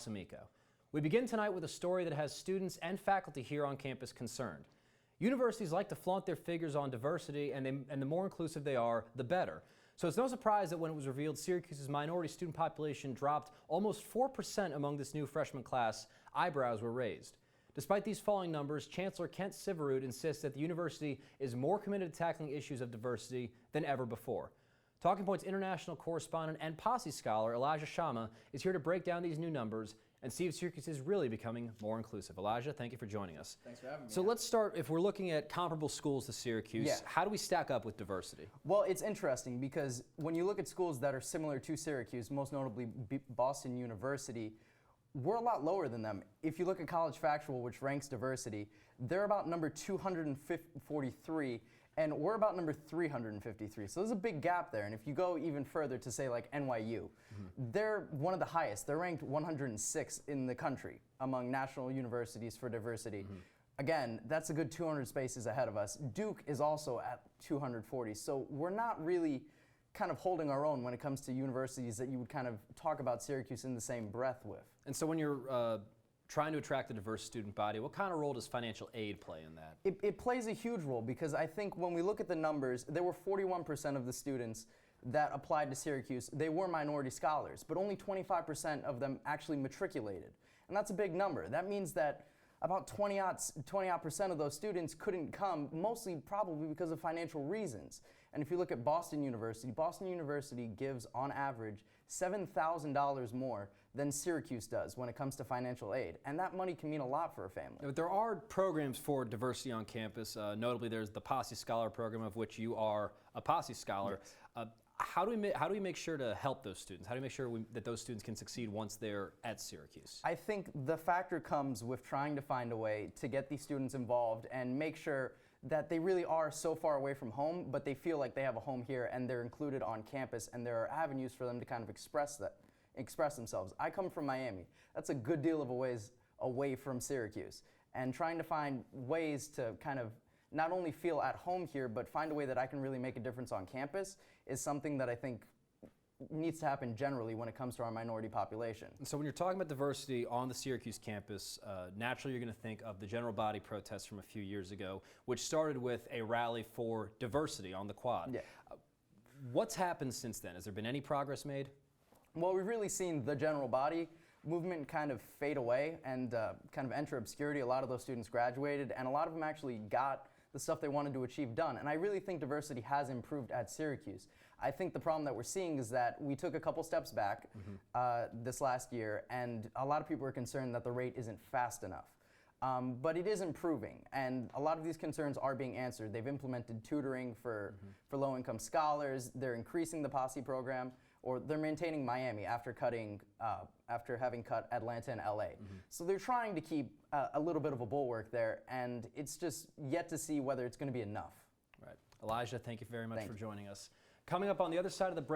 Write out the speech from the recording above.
Amico. We begin tonight with a story that has students and faculty here on campus concerned. Universities like to flaunt their figures on diversity, and the more inclusive they are, the better. So it's no surprise that when it was revealed Syracuse's minority student population dropped almost 4% among this new freshman class, eyebrows were raised. Despite these falling numbers, Chancellor Kent Syverud insists that the university is more committed to tackling issues of diversity than ever before. Talking Point's international correspondent and Posse scholar Elijah Shama is here to break down these new numbers and see if Syracuse is really becoming more inclusive. Elijah, thank you for joining us. Thanks for having me. So let's start, if we're looking at comparable schools to Syracuse, how do we stack up with diversity? Well, it's interesting because when you look at schools that are similar to Syracuse, most notably Boston University, we're a lot lower than them. If you look at College Factual, which ranks diversity, they're about number 243, and we're about number 353. So there's a big gap there. And if you go even further to say like NYU, they're one of the highest. They're ranked 106 in the country among national universities for diversity. Again, that's a good 200 spaces ahead of us. Duke is also at 240. So we're not really kind of holding our own when it comes to universities that you would kind of talk about Syracuse in the same breath with. And so when you're trying to attract a diverse student body, what kind of role does financial aid play in that? It plays a huge role because I think when we look at the numbers, there were 41% of the students that applied to Syracuse. They were minority scholars, but only 25% of them actually matriculated. And that's a big number. That means that about 20% of those students couldn't come, mostly probably because of financial reasons. And if you look at Boston University gives on average $7,000 more than Syracuse does when it comes to financial aid. And that money can mean a lot for a family. But there are programs for diversity on campus. Notably, there's the Posse Scholar program, of which you are a Posse Scholar. Yes. How do we make sure to help those students? How do we make sure that those students can succeed once they're at Syracuse? I think the factor comes with trying to find a way to get these students involved and make sure that they really are so far away from home, but they feel like they have a home here and they're included on campus, and there are avenues for them to kind of express themselves. I come from Miami. That's a good deal of a ways away from Syracuse, and trying to find ways to kind of not only feel at home here, but find a way that I can really make a difference on campus is something that I think needs to happen generally when it comes to our minority population. And so when you're talking about diversity on the Syracuse campus, naturally you're going to think of the general body protests from a few years ago, which started with a rally for diversity on the quad. Yeah. What's happened since then? Has there been any progress made? Well, we've really seen the general body movement kind of fade away and kind of enter obscurity. A lot of those students graduated, and a lot of them actually got the stuff they wanted to achieve done. And I really think diversity has improved at Syracuse. I think the problem that we're seeing is that we took a couple steps back this last year, and a lot of people are concerned that the rate isn't fast enough. But it is improving, and a lot of these concerns are being answered. They've implemented tutoring for low-income scholars. They're increasing the Posse program, or they're maintaining Miami after having cut Atlanta and LA. So they're trying to keep a little bit of a bulwark there, and it's just yet to see whether it's going to be enough. Right. Elijah, thank you very much for joining us. Coming up on the other side of the break,